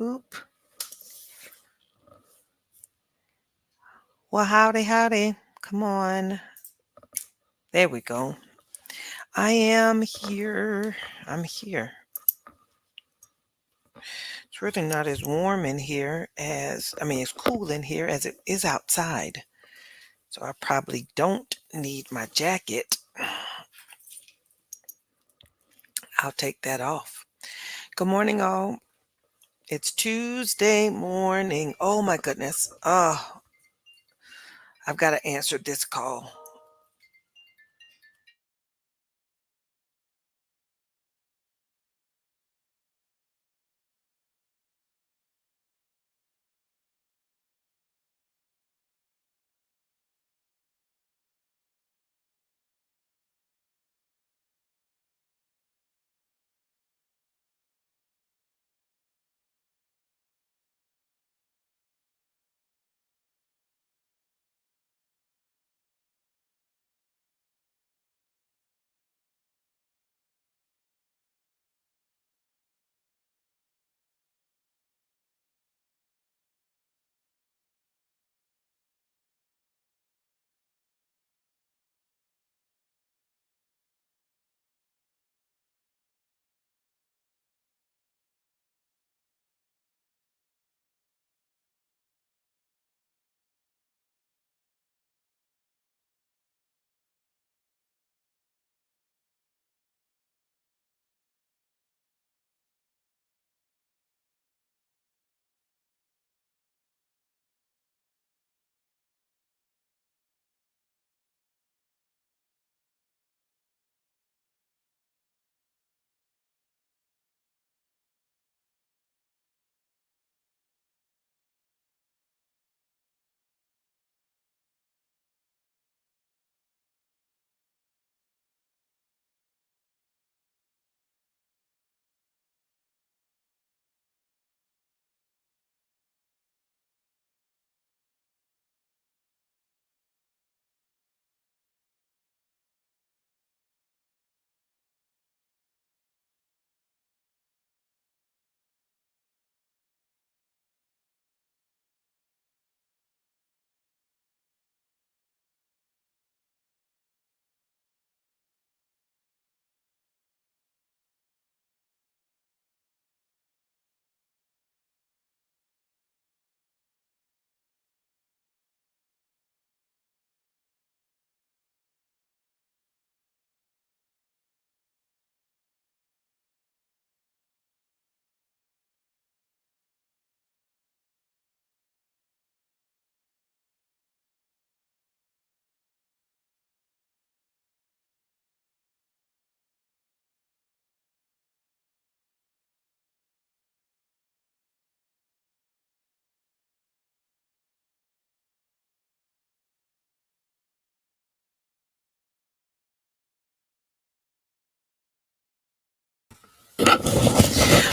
Oop. Well, howdy, howdy. Come on. There we go. I am here. I'm here. It's really not as warm in here it's cool in here as it is outside. So I probably don't need my jacket. I'll take that off. Good morning, all. It's Tuesday morning. Oh my goodness. Oh, I've got to answer this call.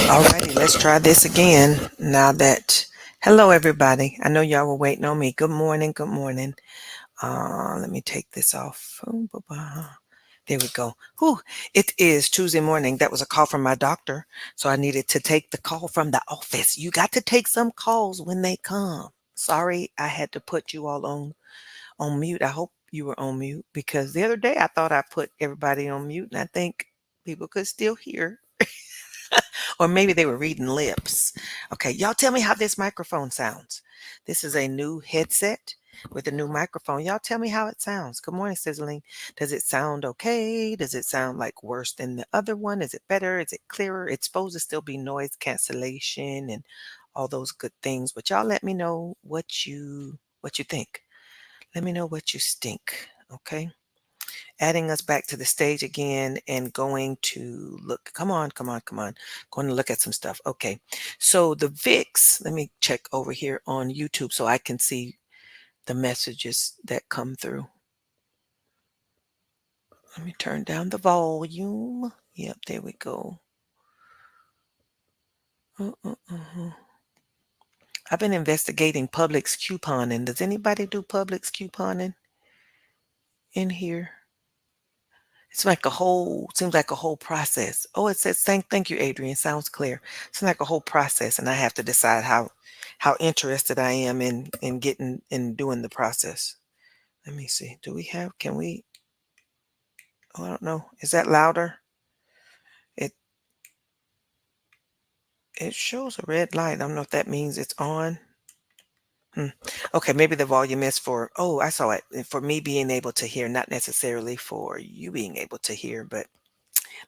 Alrighty, let's try this again. Hello everybody. I know y'all were waiting on me. Good morning, good morning. Let me take this off. Oh, there we go. Whew. It is Tuesday morning. That was a call from my doctor. So I needed to take the call from the office. You got to take some calls when they come. Sorry, I had to put you all on mute. I hope you were on mute because the other day I thought I put everybody on mute and I think people could still hear. Or maybe they were reading lips. Okay, y'all tell me how this microphone sounds. This is a new headset with a new microphone. Y'all tell me how it sounds. Good morning, Sizzling. Does it sound okay? Does it sound like worse than the other one? Is it better? Is it clearer? It's supposed to still be noise cancellation and all those good things, but y'all let me know what you think. Let me know what you stink. Okay. Adding us back to the stage again and going to look. Come on, come on, come on. Going to look at some stuff. Okay. So the VIX, let me check over here on YouTube so I can see the messages that come through. Let me turn down the volume. Yep, there we go. I've been investigating Publix couponing. Does anybody do Publix couponing in here? seems like a whole process. Oh, it says thank you, Adrian. Sounds clear. Seems like a whole process, and I have to decide how interested I am in getting in doing the process. Let me see. Can we, oh, I don't know. Is that louder? It it shows a red light. I don't know if that means it's on. Hmm. Okay, maybe the volume is for, oh, I saw it. For me being able to hear, not necessarily for you being able to hear, but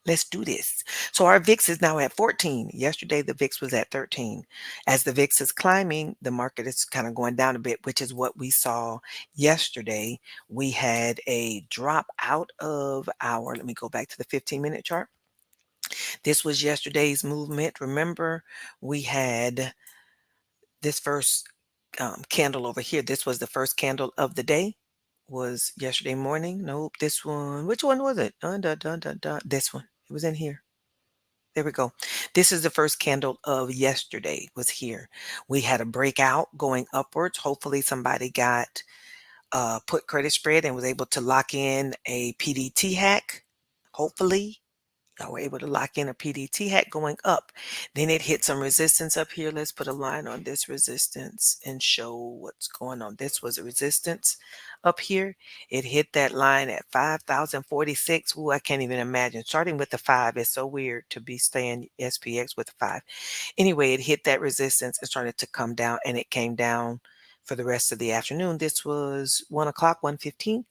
let's do this. So our VIX is now at 14. Yesterday, the VIX was at 13. As the VIX is climbing, the market is kind of going down a bit, which is what we saw yesterday. We had a drop out of our, let me go back to the 15-minute chart. This was yesterday's movement. Remember, we had this first candle over here. This was the first candle of the day. Was yesterday morning. Nope, this one. Which one was it? This one. It was in here. There we go. This is the first candle of yesterday was here. We had a breakout going upwards. Hopefully somebody got put credit spread and was able to lock in a PDT hack. Hopefully y'all were able to lock in a PDT hack going up. Then it hit some resistance up here. Let's put a line on this resistance and show what's going on. This was a resistance up here. It hit that line at 5,046. Ooh, I can't even imagine. Starting with the 5 is so weird to be staying SPX with the 5. Anyway, it hit that resistance and started to come down, and it came down for the rest of the afternoon. This was 1 o'clock, 1:15,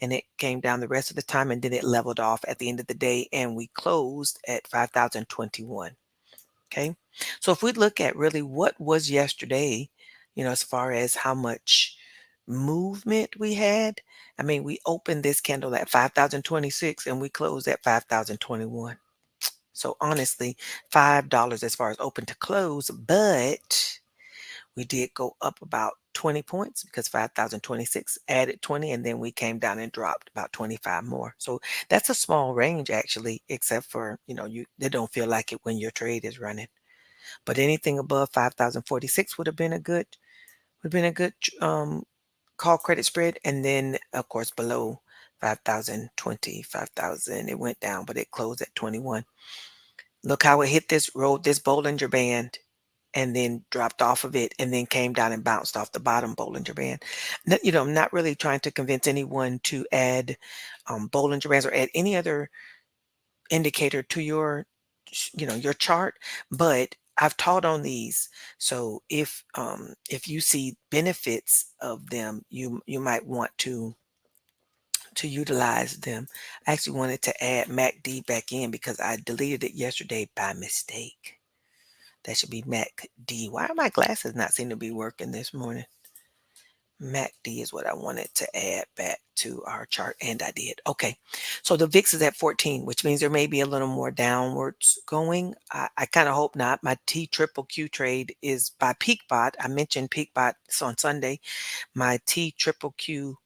and it came down the rest of the time, and then it leveled off at the end of the day, and we closed at 5,021. Okay. So if we look at really what was yesterday, as far as how much movement we had, I mean, we opened this candle at 5,026 and we closed at 5,021. So honestly, $5 as far as open to close, but we did go up about 20 points because 5,026 added 20, and then we came down and dropped about 25 more. So that's a small range actually, except for, they don't feel like it when your trade is running. But anything above 5,046 would have been a good call credit spread. And then of course below 5,020, 5,000, it went down, but it closed at 21. Look how it hit this road, this Bollinger Band, and then dropped off of it and then came down and bounced off the bottom Bollinger Band. I'm not really trying to convince anyone to add Bollinger Bands or add any other indicator to your chart, but I've taught on these. So if you see benefits of them, you might want to utilize them. I actually wanted to add MACD back in because I deleted it yesterday by mistake. That should be MACD. Why are my glasses not seem to be working this morning? MACD is what I wanted to add back to our chart, and I did. Okay, so the VIX is at 14, which means there may be a little more downwards going. I kind of hope not. My T triple Q trade is by PeakBot. I mentioned PeakBot on Sunday. My T triple Q,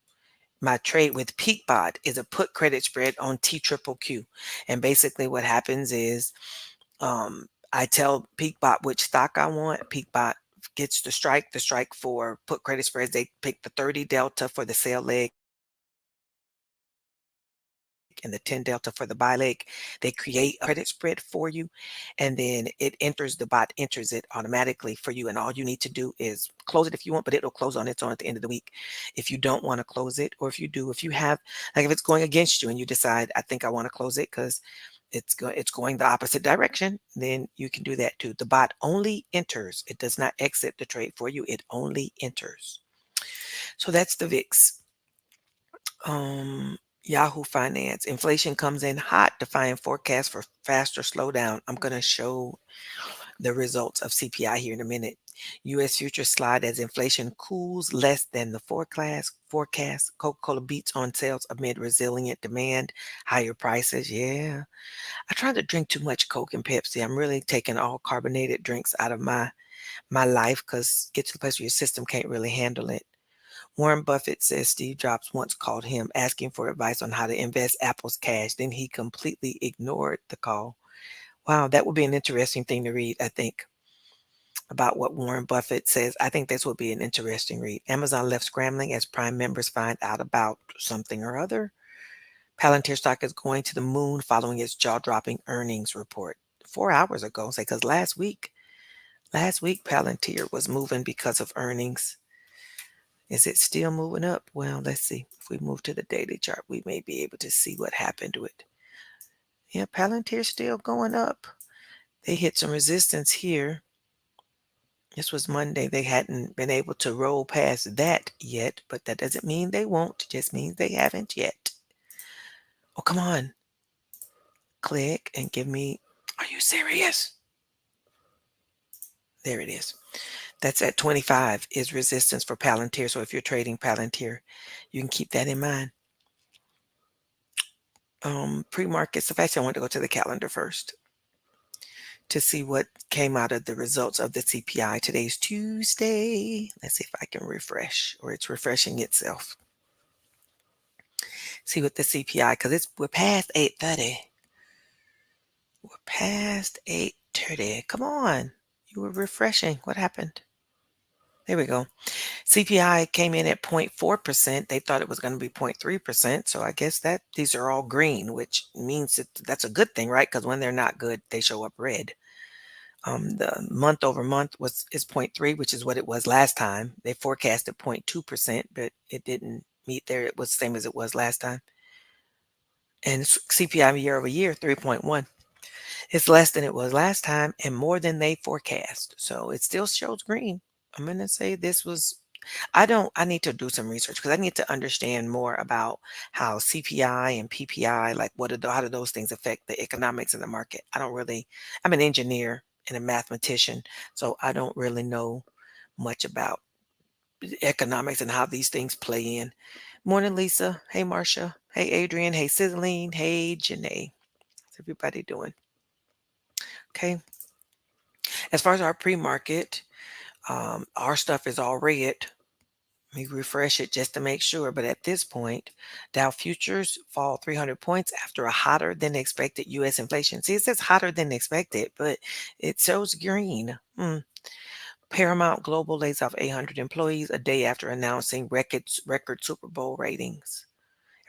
my trade with PeakBot is a put credit spread on T triple Q. And basically what happens is I tell PeakBot which stock I want. PeakBot gets the strike for put credit spreads. They pick the 30 delta for the sell leg and the 10 delta for the buy leg. They create a credit spread for you, and then the bot enters it automatically for you. And all you need to do is close it if you want, but it'll close on its own at the end of the week. If you don't want to close it, or if you have, like if it's going against you and you decide, I think I want to close it because it's going the opposite direction, then you can do that too. The bot only enters. It does not exit the trade for you. It only enters. So that's the VIX. Yahoo Finance. Inflation comes in hot, defying forecast for faster slowdown. I'm going to show the results of CPI here in a minute. U.S. futures slide as inflation cools less than the forecast. Coca-Cola beats on sales amid resilient demand, higher prices. Yeah. I try to drink too much Coke and Pepsi. I'm really taking all carbonated drinks out of my life because get to the place where your system can't really handle it. Warren Buffett says Steve Jobs once called him asking for advice on how to invest Apple's cash. Then he completely ignored the call. Wow, that would be an interesting thing to read, I think, about what Warren Buffett says. I think this would be an interesting read. Amazon left scrambling as Prime members find out about something or other. Palantir stock is going to the moon following its jaw-dropping earnings report 4 hours ago. Say, because last week Palantir was moving because of earnings. Is it still moving up? Well, let's see. If we move to the daily chart, we may be able to see what happened to it. Yeah, Palantir's still going up. They hit some resistance here. This was Monday. They hadn't been able to roll past that yet, but that doesn't mean they won't. It just means they haven't yet. Oh, come on. Click and give me. Are you serious? There it is. That's at 25 is resistance for Palantir. So if you're trading Palantir, you can keep that in mind. Pre-market. So actually, I want to go to the calendar first to see what came out of the results of the CPI. Today's Tuesday. Let's see if I can refresh, or it's refreshing itself. See what the CPI, because we're past 8:30. We're past 8:30. Come on. You were refreshing. What happened? There we go. CPI came in at 0.4%. They thought it was going to be 0.3%. So I guess that these are all green, which means that's a good thing, right? Because when they're not good, they show up red. The month over month is 0.3, which is what it was last time. They forecasted 0.2%, but it didn't meet there. It was the same as it was last time. And CPI year over year, 3.1. It's less than it was last time and more than they forecast. So it still shows green. I'm going to say this was, I need to do some research because I need to understand more about how CPI and PPI, like how do those things affect the economics of the market? I'm an engineer and a mathematician, so I don't really know much about economics and how these things play in. Morning, Lisa. Hey, Marcia. Hey, Adrian. Hey, Sizzling. Hey, Janae. How's everybody doing? Okay. As far as our pre-market, our stuff is all red. Let me refresh it just to make sure. But at this point, Dow futures fall 300 points after a hotter than expected U.S. inflation. See, it says hotter than expected, but it shows green. Paramount Global lays off 800 employees a day after announcing record Super Bowl ratings.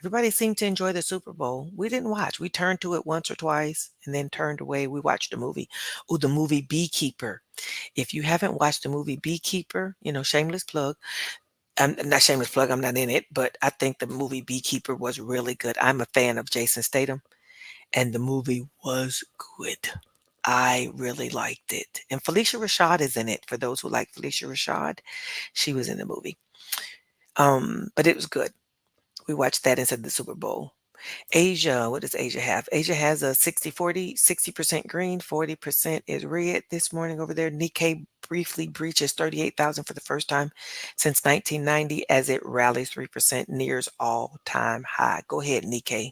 Everybody seemed to enjoy the Super Bowl. We didn't watch. We turned to it once or twice and then turned away. We watched the movie. Oh, the movie Beekeeper. If you haven't watched the movie Beekeeper, shameless plug. I'm not shameless plug. I'm not in it, but I think the movie Beekeeper was really good. I'm a fan of Jason Statham, and the movie was good. I really liked it. And Felicia Rashad is in it. For those who like Felicia Rashad, she was in the movie. But it was good. We watched that instead of the Super Bowl. Asia, what does Asia have? Asia has a 60-40, 60% green, 40% is red this morning over there. Nikkei briefly breaches 38,000 for the first time since 1990 as it rallies 3%, nears all-time high. Go ahead, Nikkei.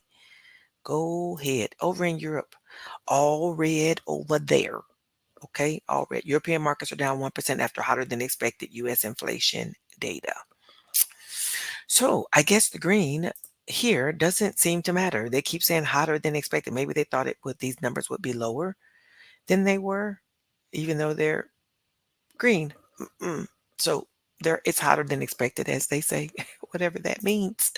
Go ahead. Over in Europe, all red over there. Okay, all red. European markets are down 1% after hotter than expected U.S. inflation data. So I guess the green here doesn't seem to matter. They keep saying hotter than expected. Maybe they thought these numbers would be lower than they were, even though they're green. So it's hotter than expected, as they say, whatever that means.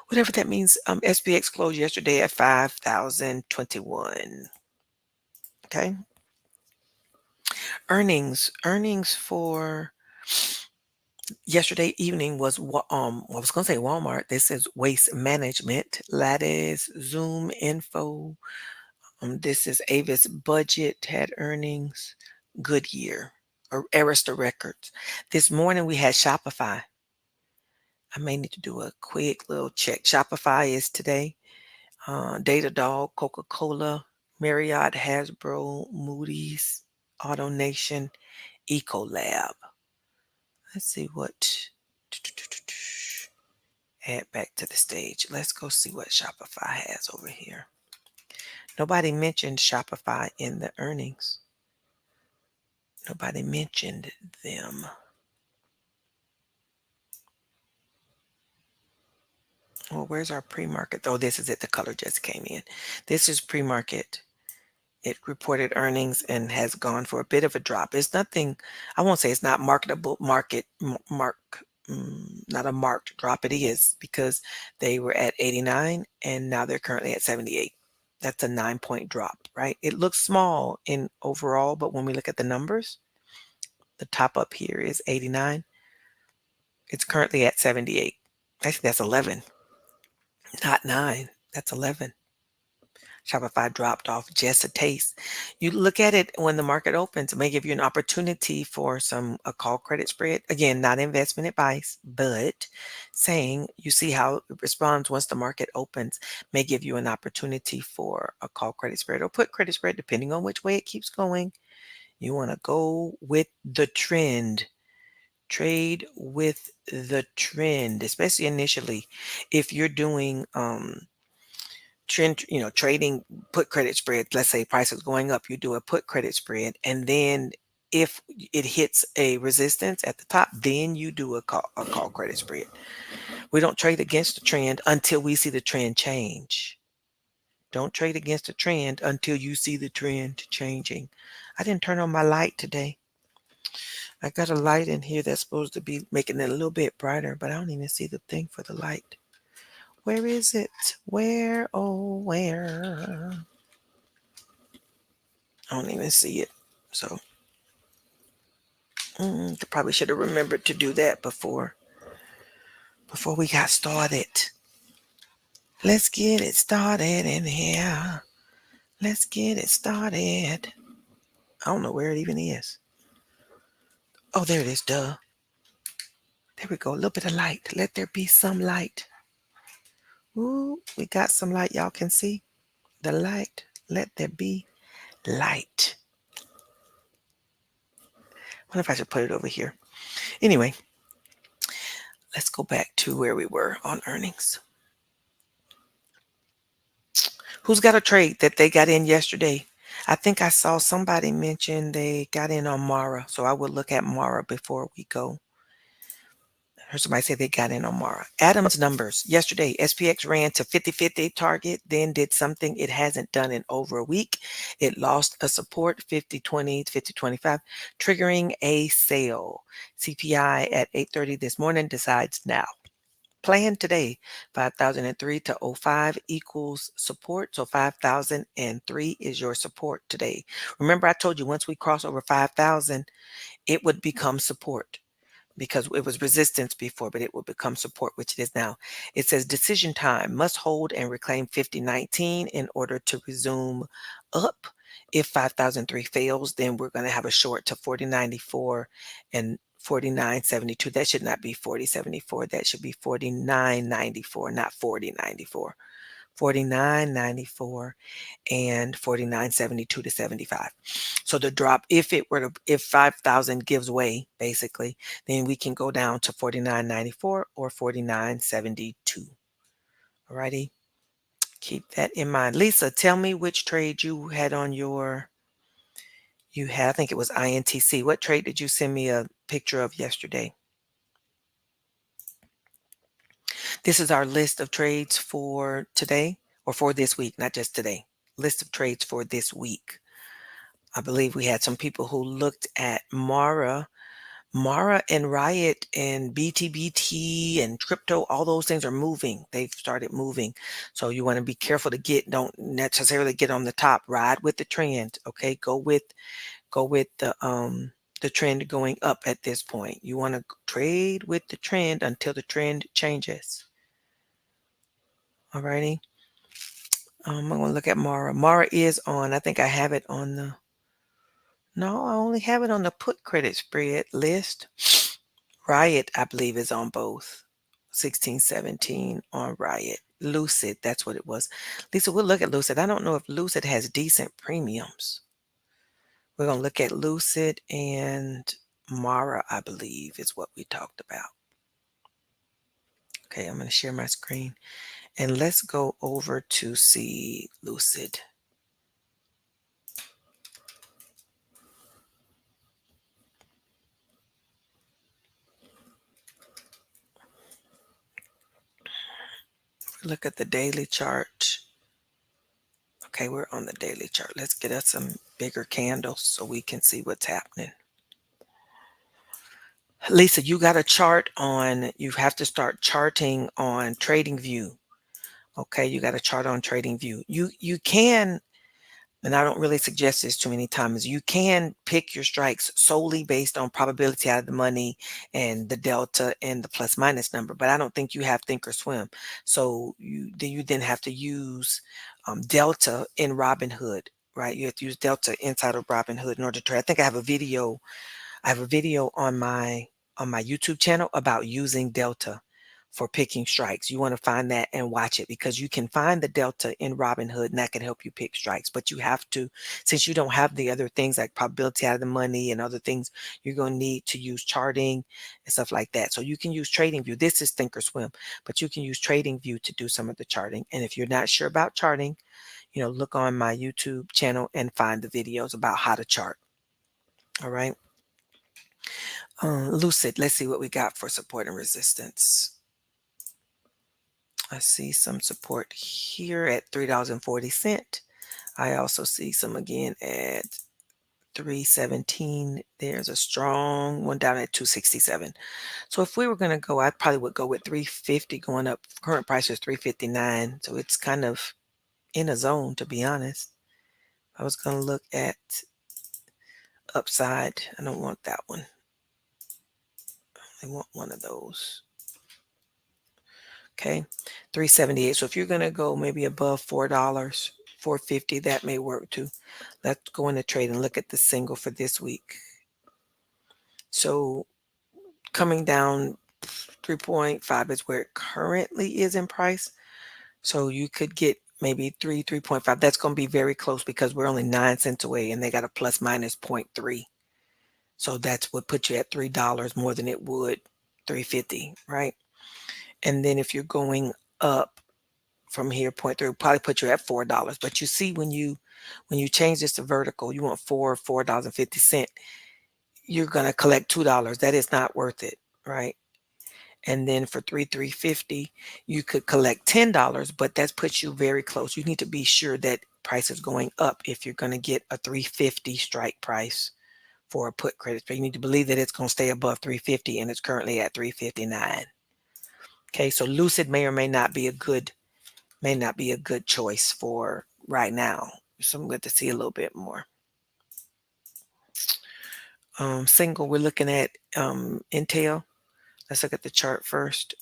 Whatever that means. SPX closed yesterday at 5,021. Okay. Earnings for yesterday evening was I was gonna say Walmart. This is Waste Management, Lattice, Zoom Info. This is Avis Budget had earnings. Goodyear or Arista Records. This morning we had Shopify. I may need to do a quick little check. Shopify is today. Datadog, Coca-Cola, Marriott, Hasbro, Moody's, AutoNation, Ecolab. Let's see what. Add back to the stage. Let's go see what Shopify has over here. Nobody mentioned Shopify in the earnings. Nobody mentioned them. Well, where's our pre-market? Oh, this is it. The color just came in. This is pre-market. It reported earnings and has gone for a bit of a drop. It's nothing, I won't say it's not marketable, not a marked drop. It is because they were at 89 and now they're currently at 78. That's a 9-point drop, right? It looks small in overall, but when we look at the numbers, the top up here is 89. It's currently at 78. Actually, that's 11, not 9. That's 11. Shopify dropped off just a taste. You look at it when the market opens, it may give you an opportunity for a call credit spread. Again, not investment advice, but saying you see how it responds once the market opens may give you an opportunity for a call credit spread or put credit spread, depending on which way it keeps going. You want to go with the trend. Trade with the trend, especially initially. If you're doing trend, trading put credit spread, let's say price is going up, you do a put credit spread, and then if it hits a resistance at the top, then you do a call credit spread. We don't trade against the trend until we see the trend change. Don't trade against the trend until you see the trend changing. I didn't turn on my light today. I got a light in here that's supposed to be making it a little bit brighter, but I don't even see the thing for the light. Where is it? Where, oh, where? I don't even see it. So probably should have remembered to do that before we got started. Let's get it started in here. Let's get it started. I don't know where it even is. Oh, there it is. Duh. There we go. A little bit of light. Let there be some light. Ooh, we got some light. Y'all can see the light. Let there be light. I wonder if I should put it over here. Anyway, let's go back to where we were on earnings. Who's got a trade that they got in yesterday? I think I saw somebody mention they got in on Mara, so I would look at Mara before we go. I heard somebody say they got in on Mara. Adams numbers. Yesterday, SPX ran to 50-50 target, then did something it hasn't done in over a week. It lost a support, 50-20, 50-25, triggering a sale. CPI at 8:30 this morning decides now. Plan today, 5,003 to 05 equals support. So 5,003 is your support today. Remember, I told you once we cross over 5,000, it would become support because it was resistance before, but it will become support, which it is now. It says decision time, must hold and reclaim 50.19 in order to resume up. If 5,003 fails, then we're going to have a short to 40.94 and 49.72. That should not be 40.74. That should be 49.94, not 40.94. 49.94 and 49.72 to 75. So the drop, if 5,000 gives way, basically, then we can go down to 49.94 or 49.72. Alrighty, keep that in mind. Lisa, tell me which trade you had on I think it was INTC. What trade did you send me a picture of yesterday? This is our list of trades for today or for this week, not just today. List of trades for this week. I believe we had some people who looked at Mara and Riot and BTBT and crypto. All those things are moving. They've started moving. So you want to be careful to don't necessarily get on the top. Ride with the trend. Okay. Go with the trend going up at this point. You want to trade with the trend until the trend changes. Alrighty. I'm going to look at Mara. Mara is on. I think I have it on no, I only have it on the put credit spread list. Riot, I believe, is on both. 1617 on Riot. Lucid, that's what it was. Lisa, we'll look at Lucid. I don't know if Lucid has decent premiums. We're going to look at Lucid and Mara, I believe, is what we talked about. Okay, I'm going to share my screen. And let's go over to see Lucid. Look at the daily chart. Okay, we're on the daily chart. Let's get us some bigger candles so we can see what's happening. Lisa, you got a chart on, you have to start charting on TradingView. Okay, you got a chart on TradingView. You can, and I don't really suggest this too many times, you can pick your strikes solely based on probability out of the money and the delta and the plus minus number, but I don't think you have think or swim. So you then have to use delta in Robinhood, right? You have to use delta inside of Robinhood in order to trade. I think I have a video on my YouTube channel about using delta for picking strikes. You want to find that and watch it because you can find the delta in Robinhood and that can help you pick strikes. But you have to, since you don't have the other things like probability out of the money and other things, you're going to need to use charting and stuff like that. So you can use TradingView. This is Thinkorswim, but you can use TradingView to do some of the charting. And if you're not sure about charting, look on my YouTube channel and find the videos about how to chart. All right. Lucid, let's see what we got for support and resistance. I see some support here at $3.40. I also see some again at 317. There's a strong one down at 267. So if we were going to go, I probably would go with 350 going up. Current price is 359. So it's kind of in a zone, to be honest. I was going to look at upside. I don't want that one. I want one of those. Okay, 378. So if you're going to go maybe above $4, 450, that may work too. Let's go into trade and look at the single for this week. So coming down 3.5 is where it currently is in price. So you could get maybe 3.5. That's going to be very close because we're only 9 cents away and they got a plus minus 0.3. So that's what puts you at $3 more than it would 350, right? And then if you're going up from here, 0.3 probably put you at $4. But you see, when you change this to vertical, you want $4.50. You're gonna collect $2. That is not worth it, right? And then for 350, you could collect $10, but that puts you very close. You need to be sure that price is going up if you're going to get a 350 strike price for a put credit. So you need to believe that it's going to stay above 350 and it's currently at 359. Okay, so Lucid may or may not be a good choice for right now. So I'm going to see a little bit more. Single, we're looking at Intel. Let's look at the chart first.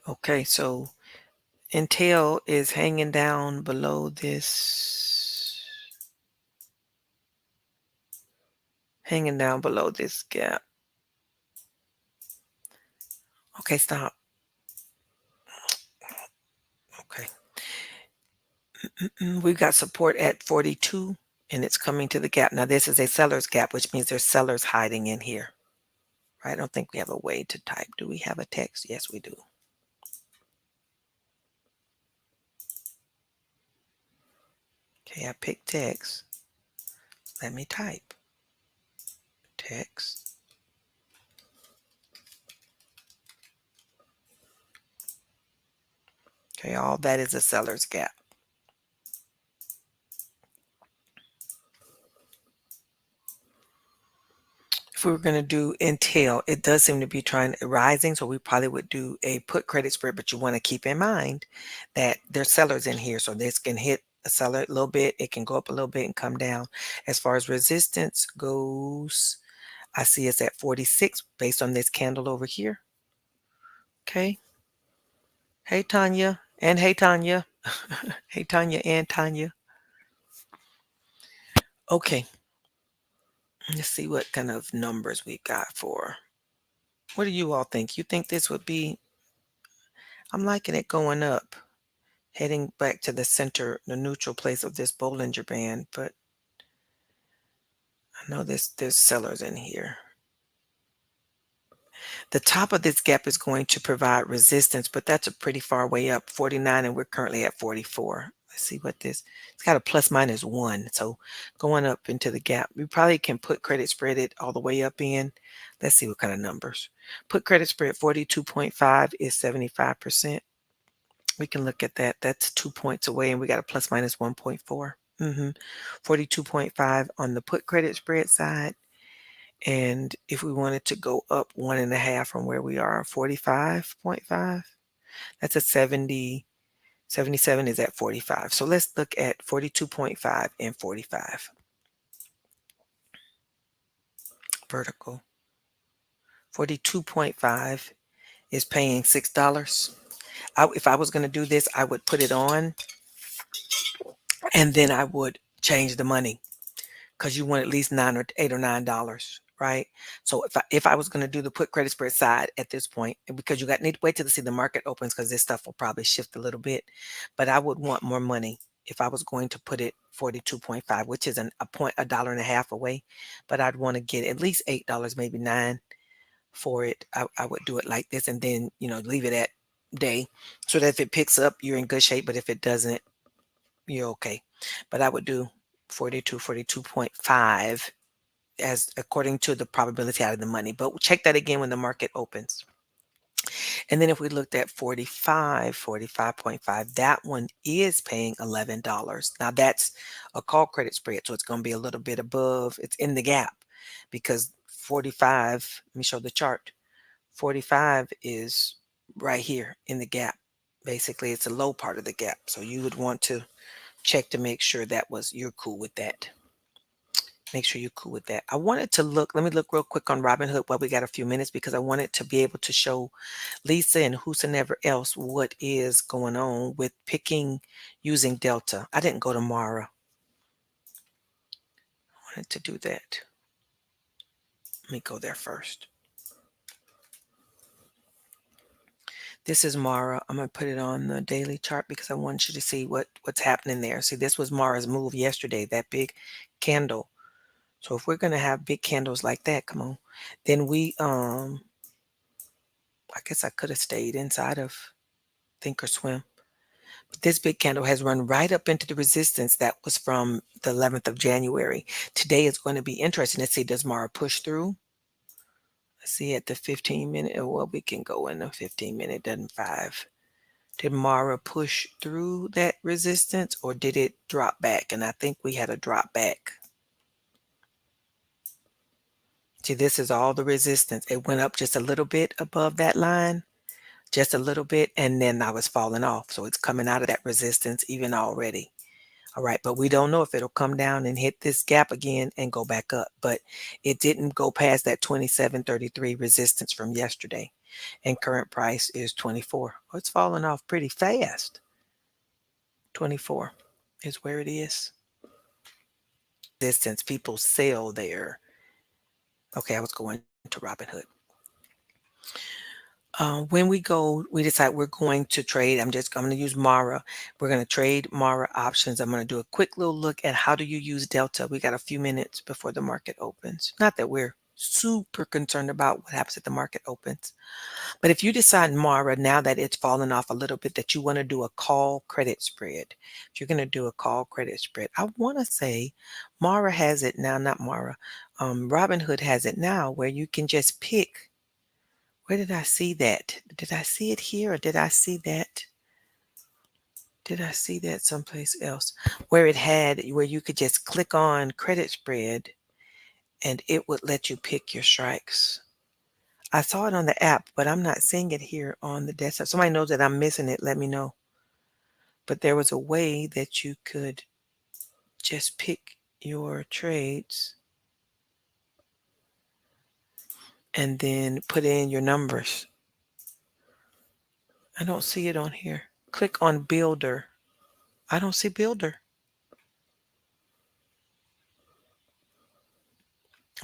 Okay, so Intel is hanging down below this, gap. Okay, stop. Okay. We've got support at 42 and it's coming to the gap. Now this is a seller's gap, which means there's sellers hiding in here. Right? I don't think we have a way to type. Do we have a text? Yes, we do. Okay, I picked text. Let me type. Text. Okay, all that is a seller's gap. If we were going to do Intel, it does seem to be rising, so we probably would do a put credit spread, but you want to keep in mind that there's sellers in here, so this can hit a seller a little bit, it can go up a little bit and come down. As far as resistance goes, I see it's at 46 based on this candle over here. Okay. Hey, Tanya. And hey, Tanya. Hey, Tanya and Tanya. Okay. Let's see what kind of numbers we got for. What do you all think? You think this would be, I'm liking it going up, heading back to the center, the neutral place of this Bollinger Band, but I know there's sellers in here. The top of this gap is going to provide resistance, but that's a pretty far way up, 49, and we're currently at 44. Let's see what this, it's got a plus minus 1. So going up into the gap, we probably can put credit spread it all the way up in. Let's see what kind of numbers. Put credit spread 42.5 is 75%. We can look at that. That's 2 points away, and we got a plus minus 1.4. 42.5 on the put credit spread side. And if we wanted to go up 1.5 from where we are, 45.5, that's a 70, 77 is at 45. So let's look at 42.5 and 45. Vertical. 42.5 is paying $6. If I was going to do this, I would put it on and then I would change the money because you want at least $8 or $9, right? So if I was going to do the put credit spread side at this point, and because need to wait till to see the market opens because this stuff will probably shift a little bit, but I would want more money if I was going to put it 42.5, which is a dollar and a half away, but I'd want to get at least $8, maybe $9 for it. I would do it like this and then, leave it at day so that if it picks up, you're in good shape. But if it doesn't, you're okay. But I would do 42.5 as according to the probability out of the money. But check that again when the market opens. And then if we looked at 45.5, that one is paying $11. Now that's a call credit spread. So it's going to be a little bit above. It's in the gap because 45, let me show the chart. 45 is right here in the gap. Basically, it's a low part of the gap. So you would want to check to make sure you're cool with that. Make sure you're cool with that. I wanted to let me look real quick on Robinhood while we got a few minutes because I wanted to be able to show Lisa and whosoever else what is going on with using Delta. I didn't go to Mara. I wanted to do that. Let me go there first. This is Mara. I'm going to put it on the daily chart because I want you to see what's happening there. See, this was Mara's move yesterday, that big candle. So if we're going to have big candles like that, come on, then I guess I could have stayed inside of Thinkorswim. But this big candle has run right up into the resistance that was from the 11th of January. Today is going to be interesting. Let's see, does Mara push through? Let's see at the 15-minute. Well, we can go in the 15-minute, doesn't 5. Did Mara push through that resistance or did it drop back? And I think we had a drop back. See, this is all the resistance. It went up just a little bit above that line, just a little bit, and then I was falling off. So it's coming out of that resistance even already. All right, but we don't know if it'll come down and hit this gap again and go back up. But it didn't go past that 27.33 resistance from yesterday. And current price is 24. Oh, it's falling off pretty fast. 24 is where it is. Distance, people sell there. Okay, I was going to Robinhood. When we decide we're going to trade. I'm going to use Mara. We're going to trade Mara options. I'm going to do a quick little look at how do you use Delta. We got a few minutes before the market opens. Not that we're super concerned about what happens if the market opens. But if you decide Mara, now that it's fallen off a little bit, that you want to do a call credit spread. If you're going to do a call credit spread, I want to say Mara has it now, not Mara. Robinhood has it now where you can just pick. Where did I see that? Did I see it here or did I see that? Did I see that someplace else? Where you could just click on credit spread and it would let you pick your strikes. I saw it on the app, but I'm not seeing it here on the desktop. Somebody knows that I'm missing it, let me know. But there was a way that you could just pick your trades and then put in your numbers. I don't see it on here. Click on Builder. I don't see Builder.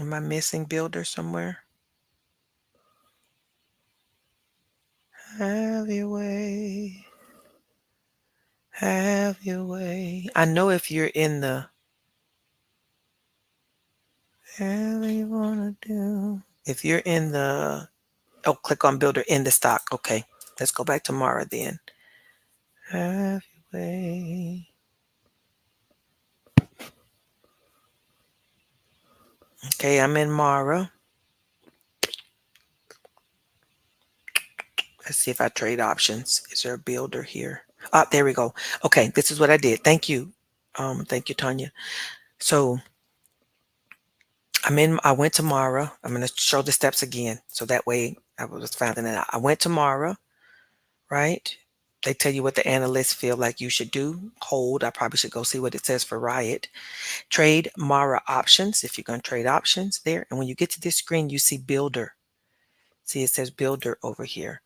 Am I missing Builder somewhere? Have your way. Have your way. I know if you're in the whatever you want to do. If you're in the click on Builder in the stock. Okay, let's go back to Mara then. Have your way. Okay, I'm in Mara. Let's see if I trade options. Is there a Builder here? There we go. Okay, this is what I did. Thank you. Thank you, Tanya. So I went to Mara. I'm going to show the steps again. So that way I was finding it out. I went to Mara, right? They tell you what the analysts feel like you should do. Hold. I probably should go see what it says for Riot. Trade Mara options if you're going to trade options there. And when you get to this screen, you see Builder. See, it says Builder over here.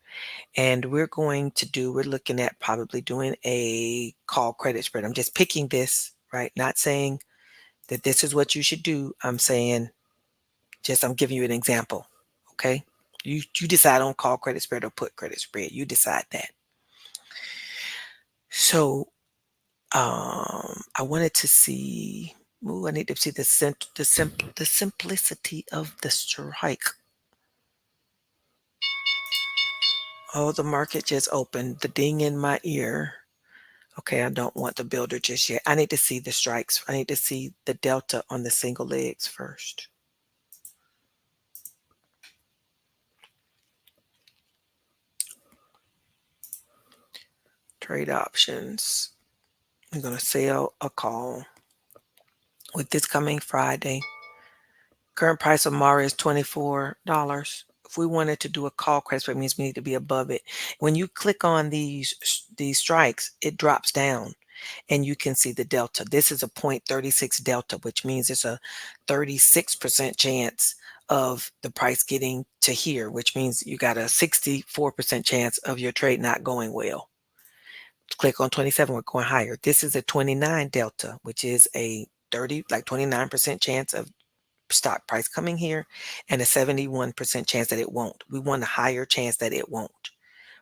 And we're looking at probably doing a call credit spread. I'm just picking this, right? Not saying that this is what you should do. I'm saying I'm giving you an example. Okay. You decide on call credit spread or put credit spread. You decide that. So I wanted to see. Ooh, I need to see the simplicity of the strike. Oh, the market just opened. The ding in my ear. Okay, I don't want the builder just yet. I need to see the strikes. I need to see the delta on the single legs first. Trade options. I'm going to sell a call with this coming Friday. Current price of Mara is $24. If we wanted to do a call credit spread, it means we need to be above it. When you click on these strikes, it drops down and you can see the delta. This is a 0.36 delta, which means it's a 36% chance of the price getting to here, which means you got a 64% chance of your trade not going well. Click on 27, we're going higher. This is a 29 delta, which is a 29% chance of stock price coming here and a 71% chance that it won't. We want a higher chance that it won't.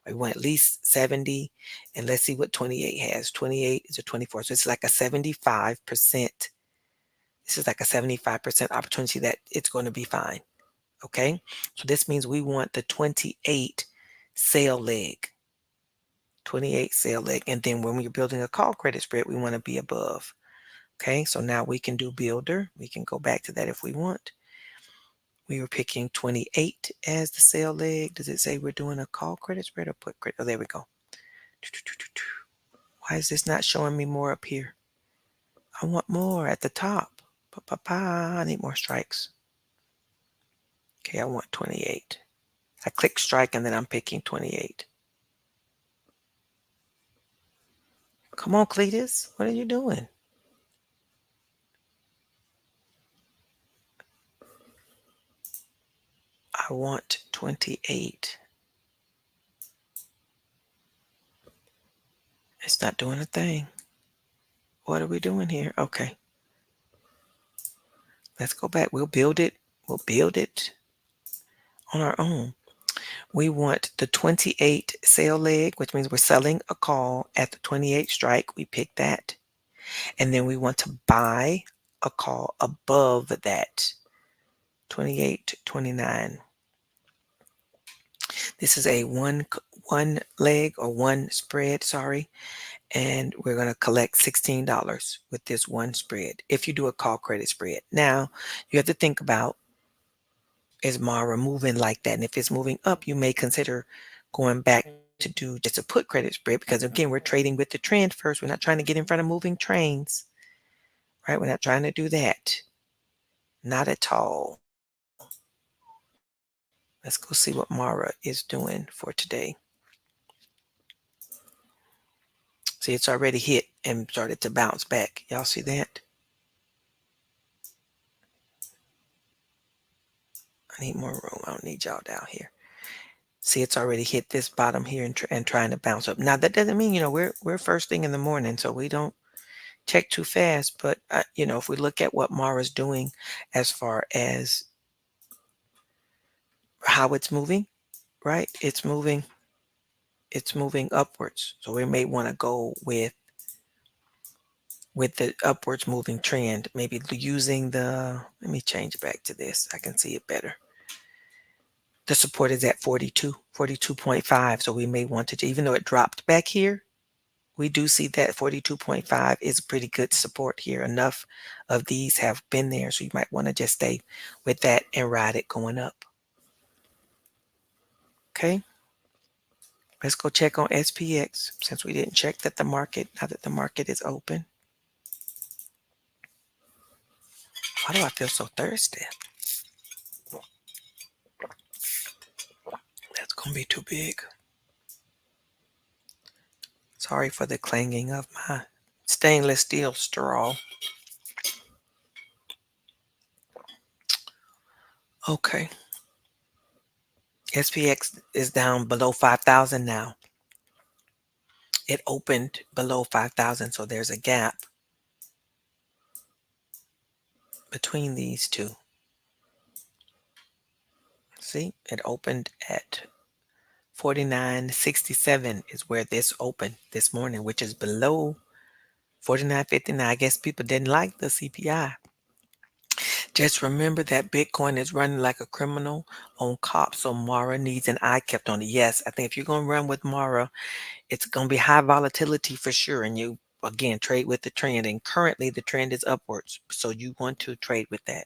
We want at least 70, and let's see what 28 has. 28 is a 24, so it's like a 75%. This is like a 75% opportunity that it's going to be fine. Okay, so this means we want the 28 sale leg. 28 sale leg, and then when we're building a call credit spread, we want to be above. Okay, so now we can do builder. We can go back to that if we want. We were picking 28 as the sale leg. Does it say we're doing a call credit spread or put credit? Oh, there we go. Why is this not showing me more up here? I want more at the top. I need more strikes. Okay, I want 28. I click strike and then I'm picking 28. Come on, Cletus. What are you doing? I want 28. It's not doing a thing. What are we doing here? Okay. Let's go back. We'll build it. We'll build it on our own. We want the 28 sale leg, which means we're selling a call at the 28 strike. We pick that. And then we want to buy a call above that 28 to 29. This is a one leg or one spread, sorry. And we're going to collect $16 with this one spread if you do a call credit spread. Now, you have to think about, is Mara moving like that? And if it's moving up, you may consider going back to do just a put credit spread, because again, we're trading with the trend first. We're not trying to get in front of moving trains, right? We're not trying to do that. Not at all. Let's go see what Mara is doing for today. See, it's already hit and started to bounce back. Y'all see that? I need more room. I don't need y'all down here. See, it's already hit this bottom here and trying to bounce up. Now, that doesn't mean, we're first thing in the morning, so we don't check too fast. But, if we look at what Mara's doing as far as how it's moving, right? It's moving upwards. So we may want to go with the upwards moving trend, maybe using let me change back to this. I can see it better. The support is at 42.5. So we may want to, even though it dropped back here, we do see that 42.5 is pretty good support here. Enough of these have been there. So you might want to just stay with that and ride it going up. Okay. Let's go check on SPX since we didn't check that the market, now that the market is open. Why do I feel so thirsty? That's going to be too big. Sorry for the clanging of my stainless steel straw. Okay. SPX is down below 5,000 now. It opened below 5,000, so there's a gap between these two. See, it opened at 49.67 is where this opened this morning, which is below 49.59. I guess people didn't like the CPI. Just remember that Bitcoin is running like a criminal on cops, so Mara needs an eye kept on it. Yes, I think if you're going to run with Mara, it's going to be high volatility for sure. And you, again, trade with the trend. And currently the trend is upwards. So you want to trade with that.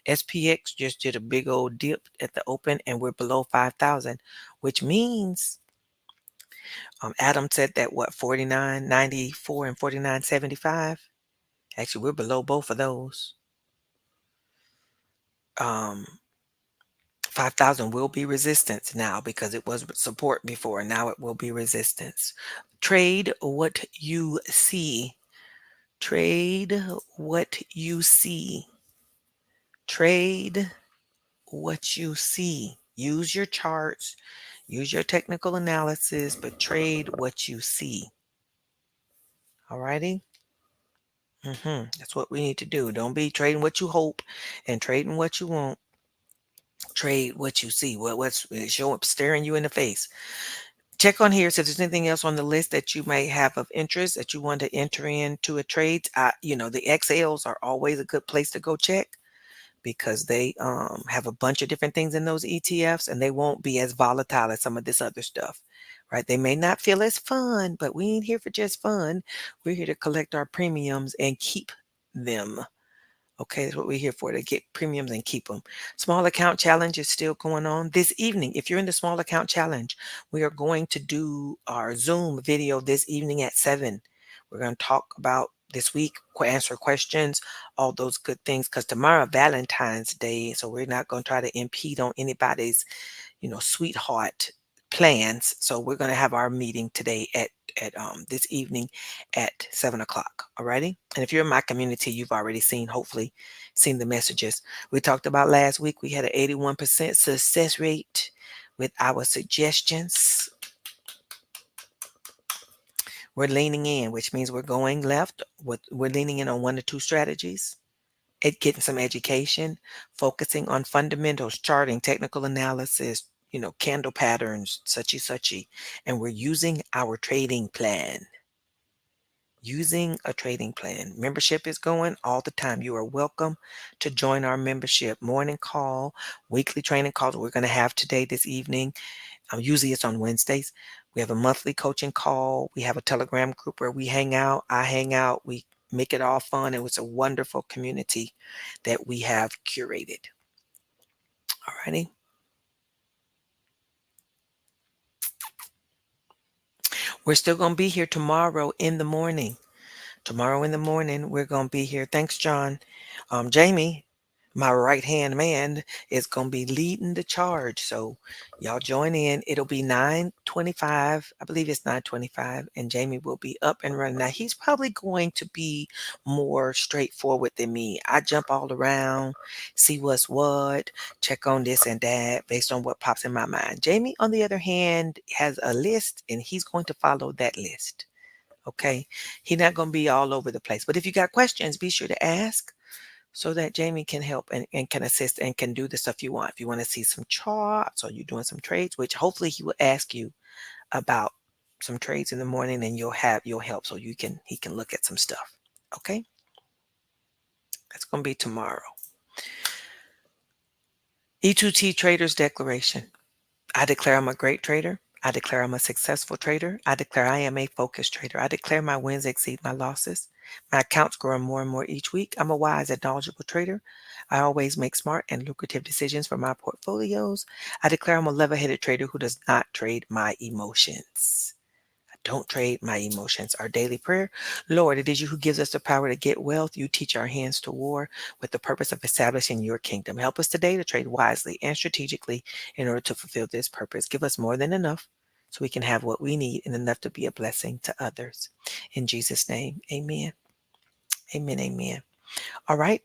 SPX just did a big old dip at the open and we're below 5,000, which means Adam said that what, 49.94 and 49.75? Actually, we're below both of those. 5,000 will be resistance now because it was support before. Now it will be resistance. Trade what you see. Trade what you see. Trade what you see. Use your charts, use your technical analysis, but trade what you see. Alrighty? That's what we need to do. Don't be trading what you hope and trading what you want. Trade what you see. What's show up staring you in the face. Check on here. So if there's anything else on the list that you might have of interest that you want to enter into a trade, the XLs are always a good place to go check because they have a bunch of different things in those ETFs and they won't be as volatile as some of this other stuff, right? They may not feel as fun, but we ain't here for just fun. We're here to collect our premiums and keep them. Okay, that's what we're here for, to get premiums and keep them. Small account challenge is still going on this evening. If you're in the small account challenge, we are going to do our Zoom video this evening at 7. We're going to talk about this week, answer questions, all those good things, because tomorrow Valentine's Day, so we're not going to try to impede on anybody's sweetheart plans. So we're going to have our meeting today at this evening at 7 o'clock. Alrighty. And if you're in my community, you've already hopefully seen the messages. We talked about last week. We had an 81% success rate with our suggestions. We're leaning in, which means we're going left. We're leaning in on 1 to 2 strategies. Getting some education, focusing on fundamentals, charting, technical analysis, candle patterns, suchy, and we're using our trading plan. Using a trading plan. Membership is going all the time. You are welcome to join our membership. Morning call, weekly training calls we're going to have today, this evening. Usually it's on Wednesdays. We have a monthly coaching call. We have a Telegram group where we hang out. I hang out. We make it all fun. It was a wonderful community that we have curated. Alrighty. We're still going to be here tomorrow in the morning. Tomorrow in the morning, we're going to be here. Thanks, John. Jamie, my right-hand man, is going to be leading the charge. So y'all join in. It'll be 9:25. I believe it's 9:25. And Jamie will be up and running. Now, he's probably going to be more straightforward than me. I jump all around, see what's what, check on this and that based on what pops in my mind. Jamie, on the other hand, has a list, and he's going to follow that list. Okay. He's not going to be all over the place. But if you got questions, be sure to ask so that Jamie can help and can assist and can do the stuff you want. If you want to see some charts or you're doing some trades, which hopefully he will ask you about some trades in the morning, and you'll have your help so he can look at some stuff. Okay. That's going to be tomorrow. E2T Traders Declaration. I declare I'm a great trader. I declare I'm a successful trader. I declare I am a focused trader. I declare my wins exceed my losses. My accounts grow more and more each week. I'm a wise and knowledgeable trader. I always make smart and lucrative decisions for my portfolios. I declare I'm a level-headed trader who does not trade my emotions. Don't trade my emotions. Our daily prayer: Lord, it is you who gives us the power to get wealth. You teach our hands to war with the purpose of establishing your kingdom. Help us today to trade wisely and strategically in order to fulfill this purpose. Give us more than enough so we can have what we need and enough to be a blessing to others. In Jesus' name, amen. Amen. Amen. All right.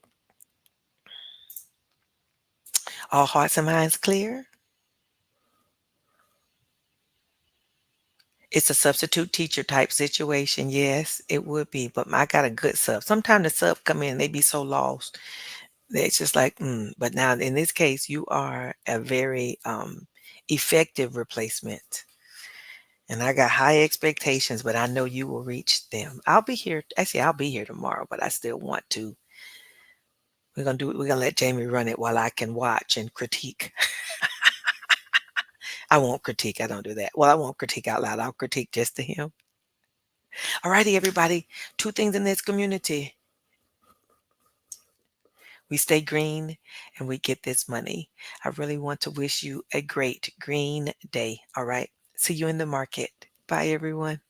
All hearts and minds clear. It's a substitute teacher type situation. Yes, it would be, but I got a good sub. Sometimes the sub come in and they be so lost. It's just like, but now in this case, you are a very effective replacement. And I got high expectations, but I know you will reach them. I'll be here. Actually, I'll be here tomorrow, but I still want to. We're gonna let Jamie run it while I can watch and critique. I won't critique. I don't do that. Well, I won't critique out loud. I'll critique just to him. All righty, everybody. Two things in this community: we stay green and we get this money. I really want to wish you a great green day. All right. See you in the market. Bye, everyone.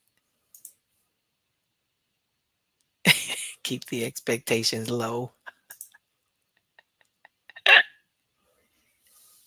Keep the expectations low.